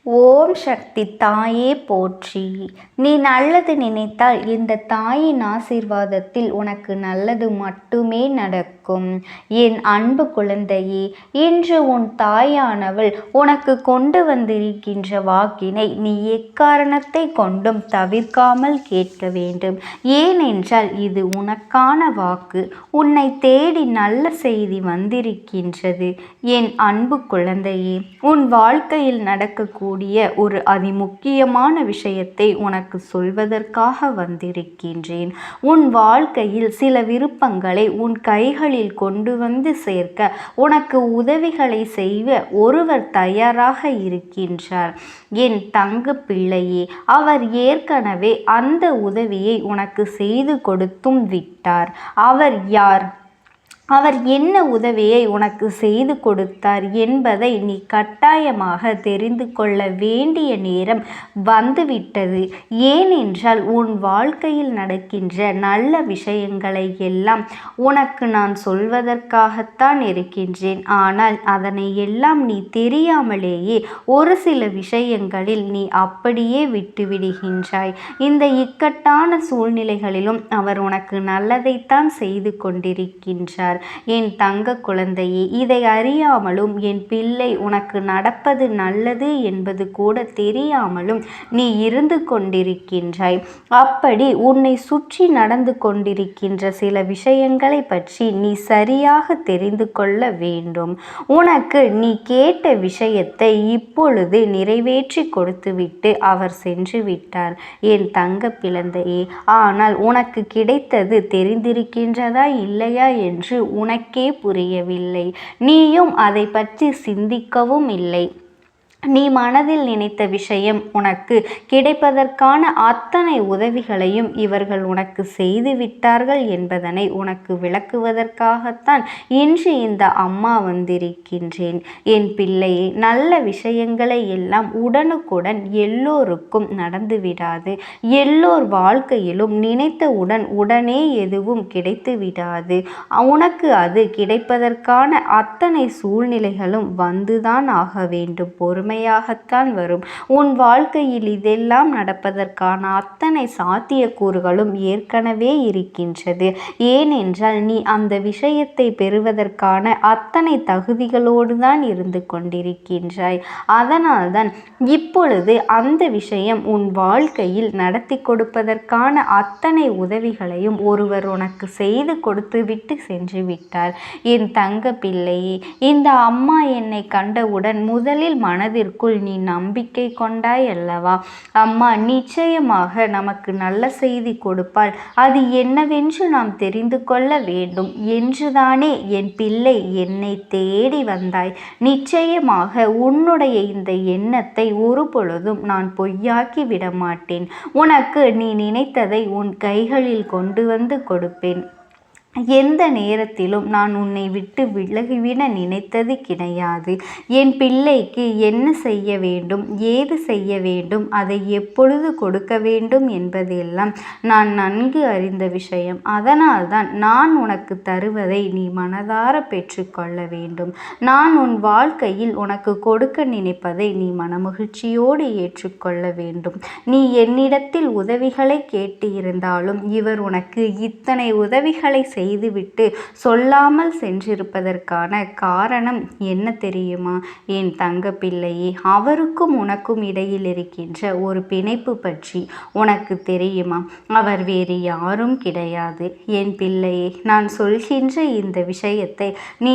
ஓம் சக்தி தாயே போற்றி. நீ நல்லது நினைத்தால் இந்த தாயின் ஆசீர்வாதத்தில் உனக்கு நல்லது மட்டுமே நடக்கும். என் அன்பு குழந்தையே, இன்று உன் தாயானவள் உனக்கு கொண்டு வந்திருக்கின்ற வாக்கினை நீ எக்காரணத்தை கொண்டும் தவிர்க்காமல் கேட்க வேண்டும். ஏனென்றால் இது உனக்கான வாக்கு. உன்னை தேடி நல்ல செய்தி வந்திருக்கின்றது. என் அன்பு குழந்தையே, உன் வாழ்க்கையில் நடக்கக்கூடிய ஒரு அதிமுக்கியமான விஷயத்தை உனக்கு சொல்வதற்காக வந்திருக்கின்றேன். உன் வாழ்க்கையில் சில விருப்பங்களை உன் கைகளில் கொண்டு வந்து சேர்க்க உனக்கு உதவிகளை செய்ய ஒருவர் தயாராக இருக்கின்றார். என் தங்க பிள்ளையே, அவர் ஏற்கனவே அந்த உதவியை உனக்கு செய்து கொடுத்தும் விட்டார். அவர் யார்? அவர் என்ன உதவியை உனக்கு செய்து கொடுத்தார் என்பதை நீ கட்டாயமாக தெரிந்து கொள்ள வேண்டிய நேரம் வந்துவிட்டது. ஏனென்றால் உன் வாழ்க்கையில் நடக்கின்ற நல்ல விஷயங்களை எல்லாம் உனக்கு நான் சொல்வதற்காகத்தான் இருக்கின்றேன். ஆனால் அதனை எல்லாம் நீ தெரியாமலேயே ஒரு சில விஷயங்களில் நீ அப்படியே விட்டுவிடுகின்றாய். இந்த இக்கட்டான சூழ்நிலைகளிலும் அவர் உனக்கு நல்லதைத்தான் செய்து கொண்டிருக்கின்றார். என் தங்க குழந்தையே, இதை அறியாமலும் என் பிள்ளை உனக்கு நடப்பது நல்லது என்பது கூட தெரியாமலும் நீ இருந்து கொண்டிருக்கின்றாய். அப்படி உன்னை சுற்றி நடந்து கொண்டிருக்கின்ற சில விஷயங்களை பற்றி நீ சரியாக தெரிந்து கொள்ள வேண்டும். உனக்கு நீ கேட்ட விஷயத்தை இப்பொழுது நிறைவேற்றி கொடுத்துவிட்டு அவர் சென்று விட்டார் என் தங்க பிள்ளையே. ஆனால் உனக்கு கிடைத்தது தெரிந்திருக்கின்றதா இல்லையா என்று உனக்கே புரியவில்லை. நீயும் அதை பற்றி சிந்திக்கவும் இல்லை. நீ மனதில் நினைத்த விஷயம் உனக்கு கிடைப்பதற்கான அத்தனை உதவிகளையும் இவர்கள் உனக்கு செய்து விட்டார்கள் என்பதனை உனக்கு விளக்குவதற்காகத்தான் இன்று இந்த அம்மா வந்திருக்கின்றேன். என் பிள்ளையே, நல்ல விஷயங்களை எல்லாம் உடனுக்குடன் எல்லோருக்கும் நடந்து விடாது. எல்லோர் வாழ்க்கையிலும் நினைத்தவுடன் உடனே எதுவும் கிடைத்து விடாது. உனக்கு அது கிடைப்பதற்கான அத்தனை சூழ்நிலைகளும் வந்துதான் ஆக வேண்டும். பொறுமையாகத்தான் வரும். உன் வாழ்க்கையில் இதெல்லாம் நடப்பதற்கான அத்தனை சாத்தியக்கூறுகளும் ஏற்கனவே இருக்கின்றது. ஏனென்றால் நீ அந்த விஷயத்தை பெறுவதற்கான அத்தனை தகுதிகளோடு தான் இருந்து கொண்டிருக்கின்றாய். அதனால்தான் இப்பொழுது அந்த விஷயம் உன் வாழ்க்கையில் நடத்தி கொடுப்பதற்கான அத்தனை உதவிகளையும் ஒருவர் உனக்கு செய்து கொடுத்துவிட்டு சென்று விட்டார். என் தங்க பிள்ளையே, இந்த அம்மா என்னை கண்டவுடன் முதலில் மனதிற்குள் நீ நம்பிக்கை கொண்டாய் அல்லவா? அம்மா நிச்சயமாக நமக்கு நல்ல செய்தி கொடுப்பாள், அது என்னவென்று நாம் தெரிந்து கொள்ள வேண்டும் என்றுதானே என் பிள்ளை என்னை தேடி வந்தாய். நிச்சயமாக உன்னுடைய இந்த எண்ணத்தை ஒரு பொழுதும் நான் பொய்யாக்கி விட மாட்டேன். உனக்கு நீ நினைத்ததை உன் கைகளில் கொண்டு வந்து கொடுப்பேன். எந்த நேரத்திலும் நான் உன்னை விட்டு விலகிவிட நினைத்தது கிடையாது. என் பிள்ளைக்கு என்ன செய்ய வேண்டும், ஏது செய்ய வேண்டும், அதை எப்பொழுது கொடுக்க வேண்டும் என்பதெல்லாம் நான் நன்கு அறிந்த விஷயம். அதனால்தான் நான் உனக்கு தருவதை நீ மனதார பெற்றுக்கொள்ள வேண்டும். நான் உன் வாழ்க்கையில் உனக்கு கொடுக்க நினைப்பதை நீ மனமகிழ்ச்சியோடு ஏற்றுக்கொள்ள வேண்டும். நீ என்னிடத்தில் உதவிகளை கேட்டு இருந்தாலும் இவர் உனக்கு இத்தனை உதவிகளை செய்துவிட்டு சொல்லாமல் சென்றிருப்பதற்கான காரணம் என்ன தெரியுமா? என் தங்க பிள்ளையே, அவருக்கும் உனக்கும் இடையில் இருக்கின்ற ஒரு பிணைப்பு பற்றி உனக்கு தெரியுமா? அவர் வேறு யாரும் கிடையாது. என் பிள்ளையே, நான் சொல்கின்ற இந்த விஷயத்தை நீ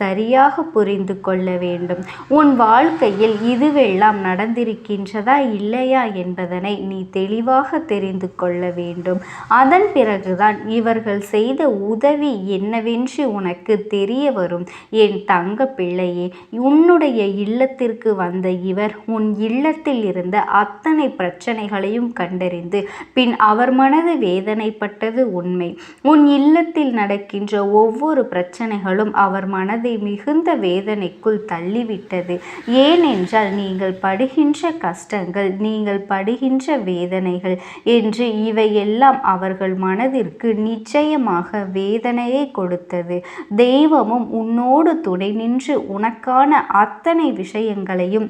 சரியாக புரிந்து கொள்ள வேண்டும். உன் வாழ்க்கையில் இதுவெல்லாம் நடந்திருக்கின்றதா இல்லையா என்பதனை நீ தெளிவாக தெரிந்து கொள்ள வேண்டும். அதன் பிறகுதான் இவர்கள் செய்த உதவி என்னவென்று உனக்கு தெரிய வரும். என் தங்க பிள்ளையே, உன்னுடைய இல்லத்திற்கு வந்த இவர் உன் இல்லத்தில் இருந்த அத்தனை பிரச்சனைகளையும் கண்டறிந்து பின் அவர் மனது வேதனைப்பட்டது உண்மை. உன் இல்லத்தில் நடக்கின்ற ஒவ்வொரு பிரச்சனைகளும் அவர் மனதை மிகுந்த வேதனைக்குள் தள்ளிவிட்டது. ஏனென்றால் நீங்கள் படுகின்ற கஷ்டங்கள், நீங்கள் படுகின்ற வேதனைகள் என்று இவையெல்லாம் அவர்கள் மனதிற்கு நிச்சயமாக வேதனையை கொடுத்தது. தெய்வமும் உன்னோடு துணை நின்று உனக்கான அத்தனை விஷயங்களையும்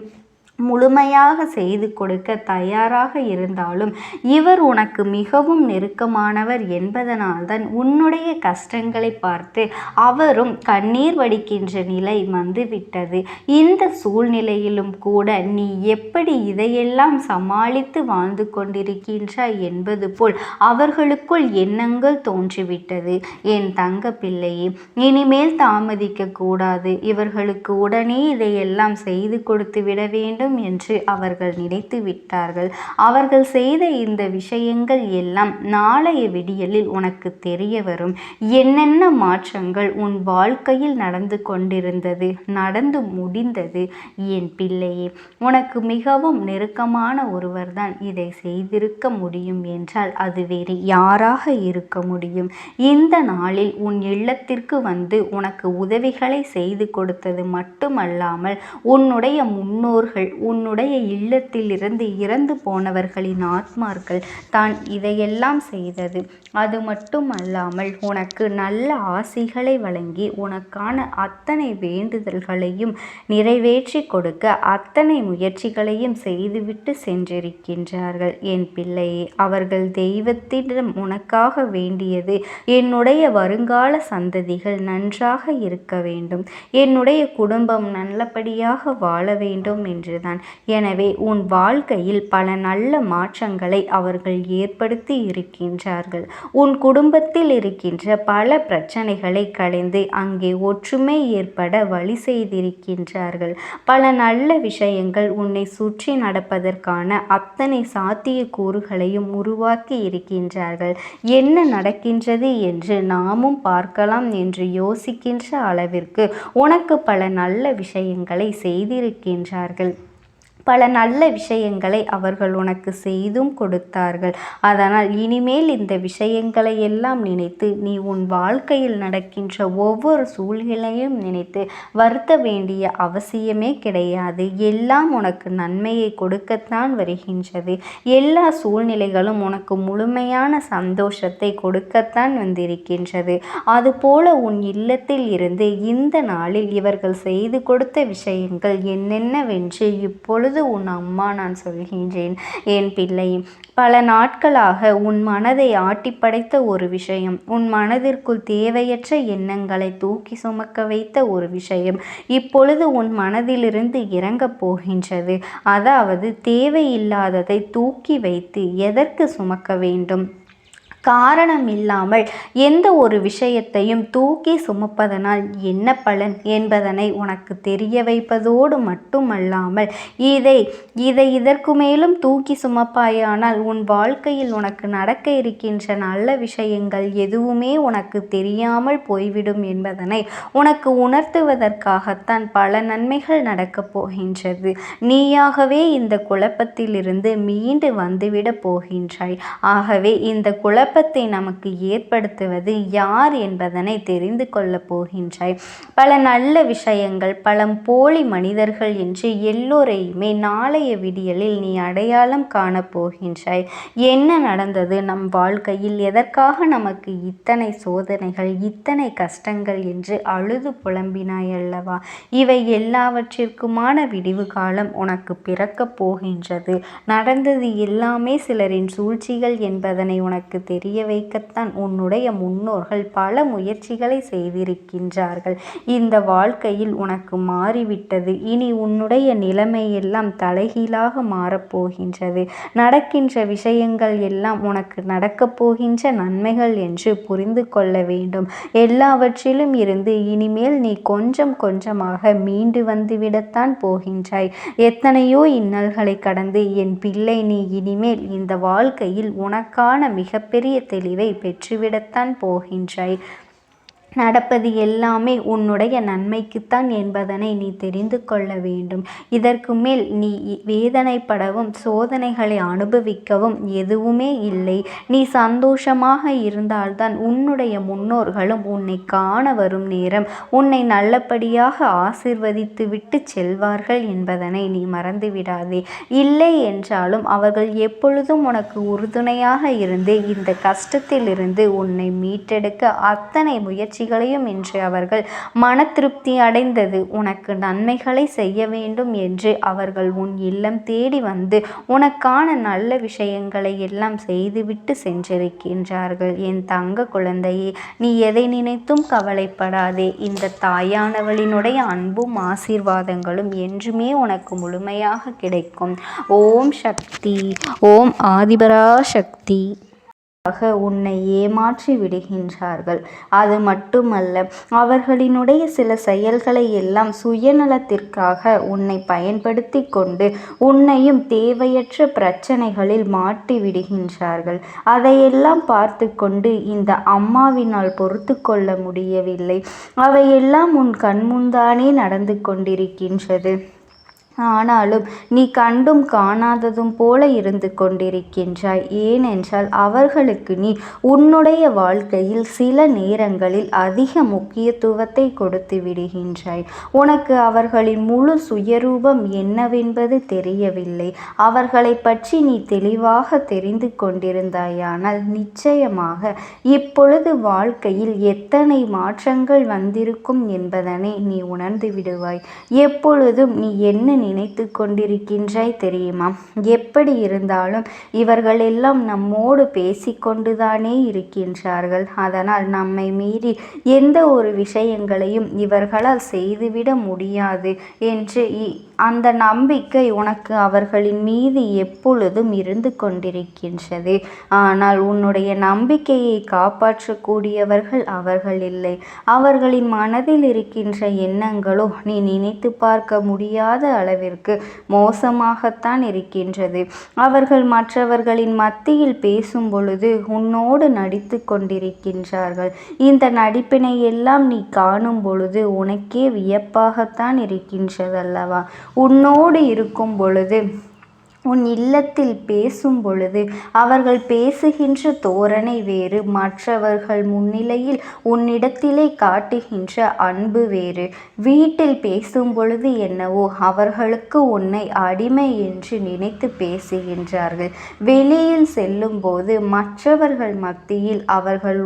முழுமையாக செய்து கொடுக்க தயாராக இருந்தாலும் இவர் உனக்கு மிகவும் நெருக்கமானவர் என்பதனால்தான் உன்னுடைய கஷ்டங்களை பார்த்து அவரும் கண்ணீர் வடிக்கின்ற நிலை வந்துவிட்டது. இந்த சூழ்நிலையிலும் கூட நீ எப்படி இதையெல்லாம் சமாளித்து வாழ்ந்து கொண்டிருக்கின்றாய் என்பது போல் அவர்களுக்குள் எண்ணங்கள் தோன்றிவிட்டது. என் தங்க பிள்ளையே, இனிமேல் தாமதிக்க கூடாது. இவர்களுக்கு உடனே இதையெல்லாம் செய்து கொடுத்து விட வேண்டும் என்று அவர்கள் நினைத்து விட்டார்கள். அவர்கள் செய்த இந்த விஷயங்கள் எல்லாம் நாளைய விடியலில் உனக்கு தெரிய வரும். என்னென்ன மாற்றங்கள் உன் வாழ்க்கையில் நடந்து கொண்டிருந்தது, நடந்து முடிந்தது. என் பிள்ளையே, உனக்கு மிகவும் நெருக்கமான ஒருவர்தான் இதை செய்திருக்க முடியும் என்றால் அது வேறு யாராக இருக்க முடியும்? இந்த நாளில் உன் இல்லத்திற்கு வந்து உனக்கு உதவிகளை செய்து கொடுத்தது மட்டுமல்லாமல் உன்னுடைய முன்னோர்கள், உன்னுடைய இல்லத்திலிருந்து இறந்து போனவர்களின் ஆத்மார்கள் தான் இதையெல்லாம் செய்தது. அது மட்டுமல்லாமல் உனக்கு நல்ல ஆசிகளை வழங்கி உனக்கான அத்தனை வேண்டுதல்களையும் நிறைவேற்றி கொடுக்க அத்தனை முயற்சிகளையும் செய்துவிட்டு சென்றிருக்கின்றார்கள். என் பிள்ளையே, அவர்கள் தெய்வத்திடம் உனக்காக வேண்டியது என்னுடைய வருங்கால சந்ததிகள் நன்றாக இருக்க வேண்டும், என்னுடைய குடும்பம் நல்லபடியாக வாழ வேண்டும் என்றுதான். எனவே உன் வாழ்க்கையில் பல நல்ல மாற்றங்களை அவர்கள் ஏற்படுத்தி இருக்கின்றார்கள். உன் குடும்பத்தில் இருக்கின்ற பல பிரச்சனைகளை களைந்து அங்கே ஒற்றுமை ஏற்பட வழி செய்திருக்கின்றார்கள். பல நல்ல விஷயங்கள் உன்னை சுற்றி நடப்பதற்கான அத்தனை சாத்திய கூறுகளையும் உருவாக்கி இருக்கின்றார்கள். என்ன நடக்கின்றது என்று நாமும் பார்க்கலாம் என்று யோசிக்கின்ற அளவிற்கு உனக்கு பல நல்ல விஷயங்களை செய்திருக்கின்றார்கள். பல நல்ல விஷயங்களை அவர்கள் உனக்கு செய்தும் கொடுத்தார்கள். அதனால் இனிமேல் இந்த விஷயங்களை எல்லாம் நினைத்து நீ உன் வாழ்க்கையில் நடக்கின்ற ஒவ்வொரு சூழ்நிலையும் நினைத்து வருத்த வேண்டிய அவசியமே கிடையாது. எல்லாம் உனக்கு நன்மையை கொடுக்கத்தான் வருகின்றது. எல்லா சூழ்நிலைகளும் உனக்கு முழுமையான சந்தோஷத்தை கொடுக்கத்தான் வந்திருக்கின்றது. அதுபோல உன் இல்லத்தில் இருந்து இந்த நாளில் இவர்கள் செய்து கொடுத்த விஷயங்கள் என்னென்னவென்று இப்பொழுது உன் அம்மா நான் சொல்கின்றேன். என் பிள்ளை, பல நாட்களாக உன் மனதை ஆட்டி படைத்த ஒரு விஷயம், உன் மனதிற்குள் தேவையற்ற எண்ணங்களை தூக்கி சுமக்க வைத்த ஒரு விஷயம் இப்பொழுது உன் மனதிலிருந்து இறங்கப் போகின்றது. அதாவது தேவையில்லாததை தூக்கி வைத்து எதற்கு சுமக்க வேண்டும்? காரணம் இல்லாமல் எந்த ஒரு விஷயத்தையும் தூக்கி சுமப்பதனால் என்ன பலன் என்பதனை உனக்கு தெரிய வைப்பதோடு மட்டுமல்லாமல் இதை இதற்கு மேலும் தூக்கி சுமப்பாயானால் உன் வாழ்க்கையில் உனக்கு நடக்க இருக்கின்ற நல்ல விஷயங்கள் எதுவுமே உனக்கு தெரியாமல் போய்விடும் என்பதனை உனக்கு உணர்த்துவதற்காகத்தான் பல நன்மைகள் நடக்கப் போகின்றது. நீயாகவே இந்த குழப்பத்திலிருந்து மீண்டு வந்துவிட போகின்றாய். ஆகவே இந்த குழப்பத்தை நமக்கு ஏற்படுத்துவது யார் என்பதனை தெரிந்து கொள்ளப் போகின்றாய். பல நல்ல விஷயங்கள், பல போலி மனிதர்கள் என்று எல்லோரையுமே நாளைய விடியலில் நீ அடையாளம் காணப் போகின்றாய். என்ன நடந்தது நம் வாழ்க்கையில்? எதற்காக நமக்கு இத்தனை சோதனைகள், இத்தனை கஷ்டங்கள் என்று அழுது புலம்பினாய் அல்லவா? இவை எல்லாவற்றிற்குமான விடிவு காலம் உனக்கு பிறக்கப் போகின்றது. நடந்தது எல்லாமே சிலரின் சூழ்ச்சிகள் என்பதனை உனக்கு தெரிய வைக்கத்தான் உன்னுடைய முன்னோர்கள் பல முயற்சிகளை செய்திருக்கின்றார்கள். இந்த வாழ்க்கையில் உனக்கு மாறிவிட்டது. இனி உன்னுடைய நிலைமையெல்லாம் தலைகீழாக மாறப்போகின்றது. நடக்கின்ற விஷயங்கள் எல்லாம் உனக்கு நடக்கப் போகின்ற நன்மைகள் என்று புரிந்து கொள்ள வேண்டும். எல்லாவற்றிலும் இருந்து இனிமேல் நீ கொஞ்சம் கொஞ்சமாக மீண்டு வந்துவிடத்தான் போகின்றாய். எத்தனையோ இன்னல்களை கடந்து என் பிள்ளை, நீ இனிமேல் இந்த வாழ்க்கையில் உனக்கான மிகப்பெரிய தெளிவை பெற்றுவிடத்தான் போகின்றாய். நடப்பது எல்லாமே உன்னுடைய நன்மைக்குத்தான் என்பதனை நீ தெரிந்து கொள்ள வேண்டும். இதற்கு மேல் நீ வேதனைப்படவும் சோதனைகளை அனுபவிக்கவும் எதுவுமே இல்லை. நீ சந்தோஷமாக இருந்தால்தான் உன்னுடைய முன்னோர்களும் உன்னை காண வரும் நேரம் உன்னை நல்லபடியாக ஆசீர்வதித்து விட்டு செல்வார்கள் என்பதனை நீ மறந்துவிடாதே. இல்லை என்றாலும் அவர்கள் எப்பொழுதும் உனக்கு உறுதுணையாக இருந்து இந்த கஷ்டத்திலிருந்து உன்னை மீட்டெடுக்க அத்தனை முயற்சி முயற்சிகளையும் இன்று அவர்கள் மன திருப்தி அடைந்தது. உனக்கு நன்மைகளை செய்ய வேண்டும் என்று அவர்கள் உன் இல்லம் தேடி வந்து உனக்கான நல்ல விஷயங்களை எல்லாம் செய்துவிட்டு சென்றிருக்கின்றார்கள். என் தங்க குழந்தையே, நீ எதை நினைத்தும் கவலைப்படாதே. இந்த தாயானவளினுடைய அன்பும் ஆசீர்வாதங்களும் என்றுமே உனக்கு முழுமையாக கிடைக்கும். ஓம் சக்தி. ஓம் ஆதிபராசக்தி. உன்னை ஏமாற்றி விடுகின்றார்கள். அது மட்டுமல்ல, அவர்களினுடைய சில செயல்களை எல்லாம் சுயநலத்திற்காக உன்னை பயன்படுத்தி கொண்டு உன்னையும் தேவையற்ற பிரச்சனைகளில் மாட்டி விடுகின்றார்கள். அதையெல்லாம் பார்த்து கொண்டு இந்த அம்மாவினால் பொறுத்து கொள்ள முடியவில்லை. அவையெல்லாம் உன் கண்முன்தானே நடந்து கொண்டிருக்கின்றது. ஆனாலும் நீ கண்டும் காணாததும் போல இருந்து கொண்டிருக்கின்றாய். ஏனென்றால் அவர்களுக்கு நீ உன்னுடைய வாழ்க்கையில் சில நேரங்களில் அதிக முக்கியத்துவத்தை கொடுத்து விடுகின்றாய். உனக்கு அவர்களின் முழு சுயரூபம் என்னவென்பது தெரியவில்லை. அவர்களை பற்றி நீ தெளிவாக தெரிந்து கொண்டிருந்தாயானால் நிச்சயமாக இப்பொழுது வாழ்க்கையில் எத்தனை மாற்றங்கள் வந்திருக்கும் என்பதனை நீ உணர்ந்து விடுவாய். எப்பொழுதும் நீ என்ன நினைத்து கொண்டிருக்கின்றாய் தெரியுமா? எப்படி இருந்தாலும் இவர்கள் எல்லாம் நம்மோடு பேசிக்கொண்டுதானே இருக்கின்றார்கள். அதனால் நம்மை மீறி எந்த ஒரு விஷயங்களையும் இவர்களால் செய்துவிட முடியாது என்று அந்த நம்பிக்கை உனக்கு அவர்களின் மீது எப்பொழுதும் இருந்து கொண்டிருக்கின்றது. ஆனால் உன்னுடைய நம்பிக்கையை காப்பாற்றக்கூடியவர்கள் அவர்கள் இல்லை. அவர்களின் மனதில் இருக்கின்ற எண்ணங்களோ நீ நினைத்து பார்க்க முடியாத அளவிற்கு மோசமாகத்தான் இருக்கின்றது. அவர்கள் மற்றவர்களின் மத்தியில் பேசும் பொழுது உன்னோடு நடித்து கொண்டிருக்கின்றார்கள். இந்த நடிப்பினை எல்லாம் நீ காணும் பொழுது உனக்கே வியப்பாகத்தான் இருக்கின்றதல்லவா? உன்னோடு இருக்கும் பொழுது, உன் இல்லத்தில் பேசும் பொழுது அவர்கள் பேசுகின்ற தோரணை வேறு, மற்றவர்கள் முன்னிலையில் உன்னிடத்திலே காட்டுகின்ற அன்பு வேறு. வீட்டில் பேசும் பொழுது என்னவோ அவர்களுக்கு உன்னை அடிமை என்று நினைத்து பேசுகின்றார்கள். வெளியில் செல்லும் போது மற்றவர்கள் மத்தியில் அவர்கள்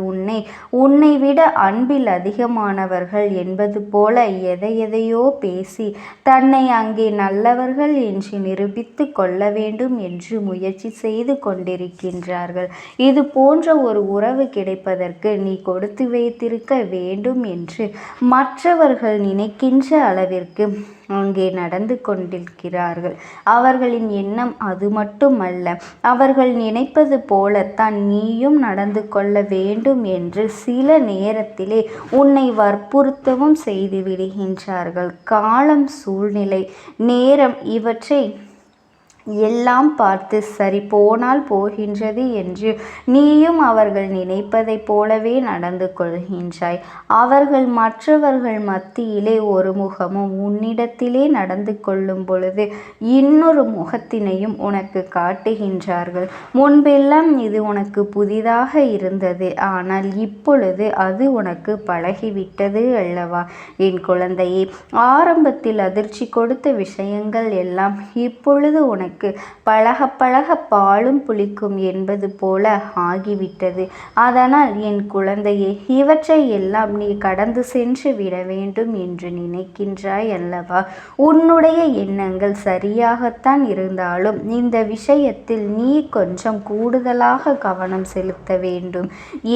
உன்னை விட அன்பில் அதிகமானவர்கள் என்பது போல எதையெதையோ பேசி தன்னை அங்கே நல்லவர்கள் என்று நிரூபித்து கொள்ள வேண்டும் என்று முயற்சி செய்து கொண்டிருக்கின்றார்கள். இது போன்ற ஒரு உறவு கிடைப்பதற்கு நீ கொடுத்து வைத்திருக்க வேண்டும் என்று மற்றவர்கள் நினைக்கின்ற அளவிற்கு அங்கே நடந்து கொண்டிருக்கிறார்கள். அவர்களின் எண்ணம் அது மட்டுமல்ல, அவர்கள் நினைப்பது போலத்தான் நீயும் நடந்து கொள்ள வேண்டும் என்று சில நேரத்திலே உன்னை வற்புறுத்தவும் செய்து விடுகின்றார்கள். காலம், சூழ்நிலை, நேரம் இவற்றை எல்லாம் பார்த்து சரி போனால் போகின்றது என்று நீயும் அவர்கள் நினைப்பதை போலவே நடந்து கொள்கின்றாய். அவர்கள் மற்றவர்கள் மத்தியிலே ஒரு முகமும் உன்னிடத்திலே நடந்து கொள்ளும் பொழுது இன்னொரு முகத்தினையும் உனக்கு காட்டுகின்றார்கள். முன்பெல்லாம் இது உனக்கு புதிதாக இருந்தது, ஆனால் இப்பொழுது அது உனக்கு பழகிவிட்டது அல்லவா? என் குழந்தையே, ஆரம்பத்தில் அதிர்ச்சி கொடுத்த விஷயங்கள் எல்லாம் இப்பொழுது உனக்கு பழக பழக பாலும் புளிக்கும் என்பது போல ஆகிவிட்டது. அதனால் என் குழந்தையே, இவற்றை எல்லாம் நீ கடந்து சென்று விட வேண்டும் என்று நினைக்கின்றாய் அல்லவா? உன்னுடைய எண்ணங்கள் சரியாகத்தான் இருந்தாலும் இந்த விஷயத்தில் நீ கொஞ்சம் கூடுதலாக கவனம் செலுத்த வேண்டும்.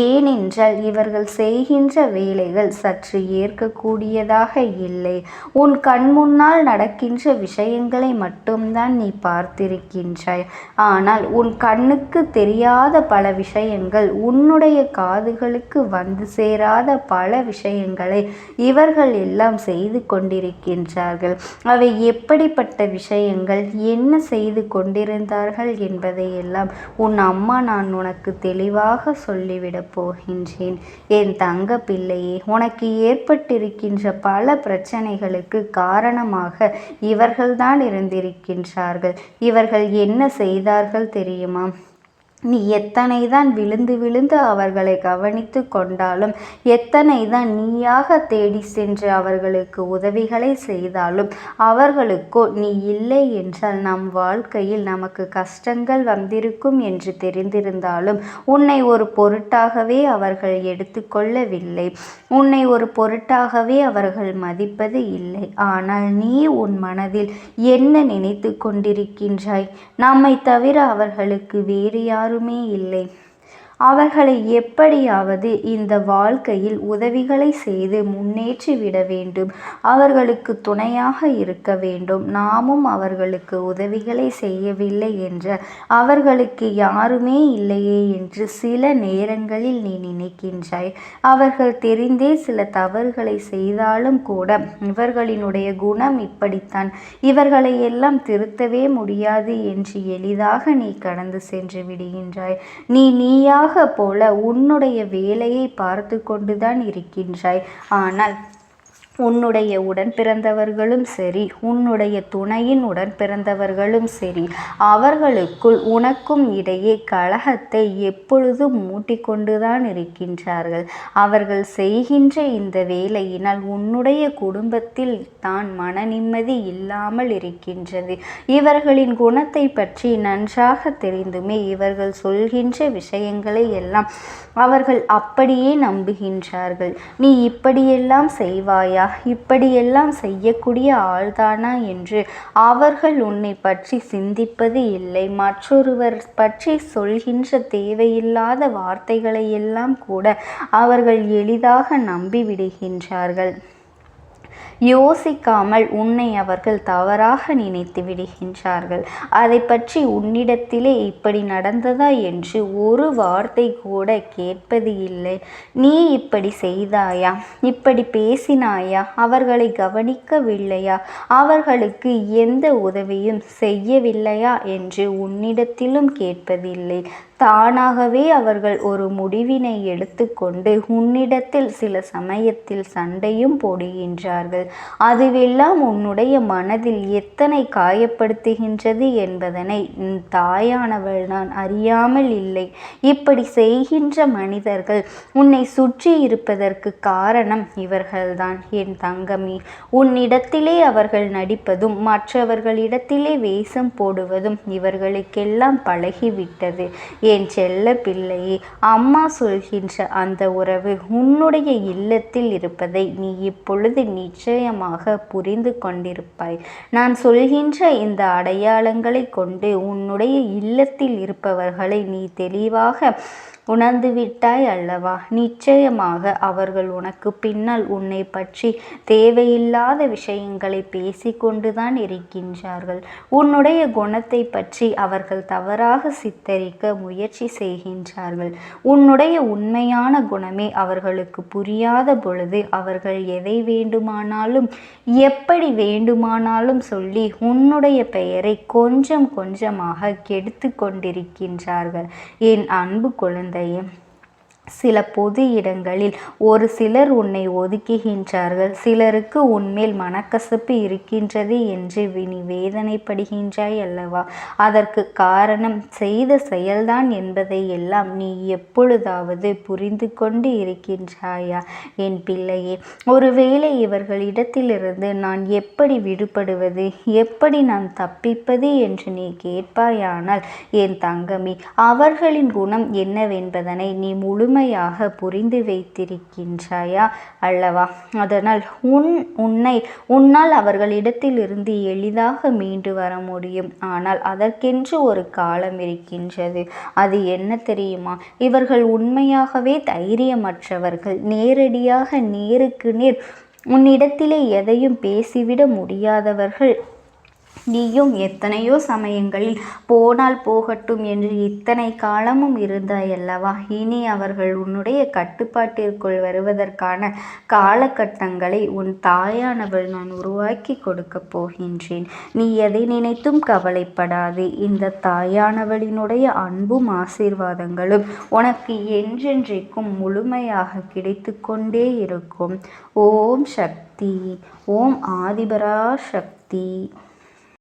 ஏனென்றால் இவர்கள் செய்கின்ற வேலைகள் சற்று ஏற்கக்கூடியதாக இல்லை. உன் கண் முன்னால் நடக்கின்ற விஷயங்களை மட்டும்தான் நீ பார்த்திருக்கின்றாய். ஆனால் உன் கண்ணுக்கு தெரியாத பல விஷயங்கள், உன்னுடைய காதுகளுக்கு வந்து சேராத பல விஷயங்களை இவர்கள் எல்லாம் செய்து கொண்டிருக்கின்றார்கள். அவை எப்படிப்பட்ட விஷயங்கள், என்ன செய்து கொண்டிருந்தார்கள் என்பதை எல்லாம் உன் அம்மா நான் உனக்கு தெளிவாக சொல்லிவிடப் போகின்றேன். என் தங்க பிள்ளையே, உனக்கு ஏற்பட்டிருக்கின்ற பல பிரச்சனைகளுக்கு காரணமாக இவர்கள்தான் இருந்திருக்கின்றார்கள். இவர்கள் என்ன செய்தார்கள் தெரியுமா? நீ எத்தனை தான் விழுந்து விழுந்து அவர்களை கவனித்து கொண்டாலும், எத்தனை தான் நீயாக தேடி சென்று அவர்களுக்கு உதவிகளை செய்தாலும், அவர்களுக்கோ நீ இல்லை என்றால் நம் வாழ்க்கையில் நமக்கு கஷ்டங்கள் வந்திருக்கும் என்று தெரிந்திருந்தாலும் உன்னை ஒரு பொருட்டாகவே அவர்கள் எடுத்துக்கொள்ளவில்லை. உன்னை ஒரு பொருட்டாகவே அவர்கள் மதிப்பது இல்லை. ஆனால் நீ உன் மனதில் என்ன நினைத்து கொண்டிருக்கின்றாய்? நம்மை தவிர அவர்களுக்கு வேறு யாருமே இல்லை. அவர்களை எப்படியாவது இந்த வாழ்க்கையில் உதவிகளை செய்து முன்னேற்றி விட வேண்டும். அவர்களுக்கு துணையாக இருக்க வேண்டும். நாமும் அவர்களுக்கு உதவிகளை செய்யவில்லை என்ற அவர்களுக்கு யாருமே இல்லையே என்று சில நேரங்களில் நீ நினைக்கின்றாய். அவர்கள் தெரிந்தே சில தவறுகளை செய்தாலும் கூட இவர்களினுடைய குணம் இப்படித்தான், இவர்களை எல்லாம் திருத்தவே முடியாது என்று எளிதாக நீ கடந்து சென்று விடுகின்றாய். நீயாக போல உன்னுடைய வேலையை பார்த்து கொண்டுதான் இருக்கின்றாய். ஆனால் உன்னுடைய உடன் பிறந்தவர்களும் சரி, உன்னுடைய துணையின் உடன் பிறந்தவர்களும் சரி, அவர்களுக்குள் உனக்கும் இடையே கலகத்தை எப்பொழுதும் மூட்டிக்கொண்டுதான் இருக்கின்றார்கள். அவர்கள் செய்கின்ற இந்த வேலையினால் உன்னுடைய குடும்பத்தில் தான் மன நிம்மதி இல்லாமல் இருக்கின்றது. இவர்களின் குணத்தை பற்றி நன்றாக தெரிந்துமே இவர்கள் சொல்கின்ற விஷயங்களை எல்லாம் அவர்கள் அப்படியே நம்புகின்றார்கள். நீ இப்படியெல்லாம் செய்வாயா, இப்படியெல்லாம் செய்யக்கூடிய ஆள்தானா என்று அவர்கள் உன்னை பற்றி சிந்திப்பது இல்லை. மற்றொருவர் பற்றி சொல்கின்ற தேவையில்லாத வார்த்தைகளை எல்லாம் கூட அவர்கள் எளிதாக நம்பிவிடுகின்றார்கள். யோசிக்காமல் உன்னை அவர்கள் தவறாக நினைத்து விடுகின்றார்கள். அதை பற்றி உன்னிடத்திலே இப்படி நடந்ததா என்று ஒரு வார்த்தை கூட கேட்பது இல்லை. நீ இப்படி செய்தாயா, இப்படி பேசினாயா, அவர்களை கவனிக்கவில்லையா, அவர்களுக்கு எந்த உதவியும் செய்யவில்லையா என்று உன்னிடத்திலும் கேட்பதில்லை. தானாகவே அவர்கள் ஒரு முடிவினை எடுத்துக்கொண்டு உன்னிடத்தில் சில சமயத்தில் சண்டையும் போடுகின்றார்கள். அதுவெல்லாம் உன்னுடைய மனதில் எத்தனை காயப்படுத்துகின்றது என்பதனை தாயானவள் நான் அறியாமல் இல்லை. இப்படி செய்கின்ற மனிதர்கள் உன்னை சுற்றி இருப்பதற்கு காரணம் இவர்கள்தான். என் தங்கமே, உன்னிடத்திலே அவர்கள் நடிப்பதும் மற்றவர்களிடத்திலே வேஷம் போடுவதும் இவர்களுக்கெல்லாம் பழகிவிட்டது. என் செல்ல பிள்ளையே, அம்மா சொல்கின்ற அந்த உறவு உன்னுடைய இல்லத்தில் இருப்பதை நீ இப்பொழுது நிச்சயமாக புரிந்து கொண்டிருப்பாய். நான் சொல்கின்ற இந்த அடையாளங்களை கொண்டு உன்னுடைய இல்லத்தில் இருப்பவர்களை நீ தெளிவாக உணர்ந்துவிட்டாய் அல்லவா? நிச்சயமாக அவர்கள் உனக்கு பின்னால் உன்னை பற்றி தேவையில்லாத விஷயங்களை பேசிக்கொண்டுதான் இருக்கின்றார்கள். உன்னுடைய குணத்தை பற்றி அவர்கள் தவறாக சித்தரிக்க முயற்சி செய்கின்றார்கள். உன்னுடைய உண்மையான குணமே அவர்களுக்கு புரியாத பொழுது அவர்கள் எதை வேண்டுமானாலும் எப்படி வேண்டுமானாலும் சொல்லி உன்னுடைய பெயரை கொஞ்சம் கொஞ்சமாக கெடுத்து கொண்டிருக்கின்றார்கள். என் அன்பு குழந்தை, சில பொது இடங்களில் ஒரு சிலர் உன்னை ஒதுக்குகின்றார்கள். சிலருக்கு உன்மேல் மனக்கசப்பு இருக்கின்றது என்று நீ வேதனைப்படுகின்றாய் அல்லவா? அதற்கு காரணம் செய்த செயல்தான் என்பதை எல்லாம் நீ எப்பொழுதாவது புரிந்து கொண்டு இருக்கின்றாயா? என் பிள்ளையே, ஒருவேளை இவர்களிடத்திலிருந்து நான் எப்படி விடுபடுவது, எப்படி நான் தப்பிப்பது என்று நீ கேட்பாயானால் என் தங்கமே, அவர்களின் குணம் என்னவென்பதனை நீ முழுமையாக புரிந்து வைத்திருக்கின்றாயா அல்லவா? அதனால் உன்னால் அவர்களிடத்திலிருந்து எளிதாக மீண்டு வர முடியும். ஆனால் அதற்கென்று ஒரு காலம் இருக்கின்றது. அது என்ன தெரியுமா? இவர்கள் உண்மையாகவே தைரியமற்றவர்கள். நேரடியாக நேருக்கு நேர் உன்னிடத்திலே எதையும் பேசிவிட முடியாதவர்கள். நீயும் எத்தனையோ சமயங்களில் போனால் போகட்டும் என்று இத்தனை காலமும் இருந்தாயல்லவா? இனி அவர்கள் உன்னுடைய கட்டுப்பாட்டிற்குள் வருவதற்கான காலகட்டங்களை உன் தாயானவள் நான் உருவாக்கி கொடுக்க போகின்றேன். நீ எதை நினைத்தும் கவலைப்படாது. இந்த தாயானவளினுடைய அன்பும் ஆசீர்வாதங்களும் உனக்கு என்றென்றைக்கும் முழுமையாக கிடைத்து கொண்டே இருக்கும். ஓம் சக்தி. ஓம் ஆதிபரா சக்தி.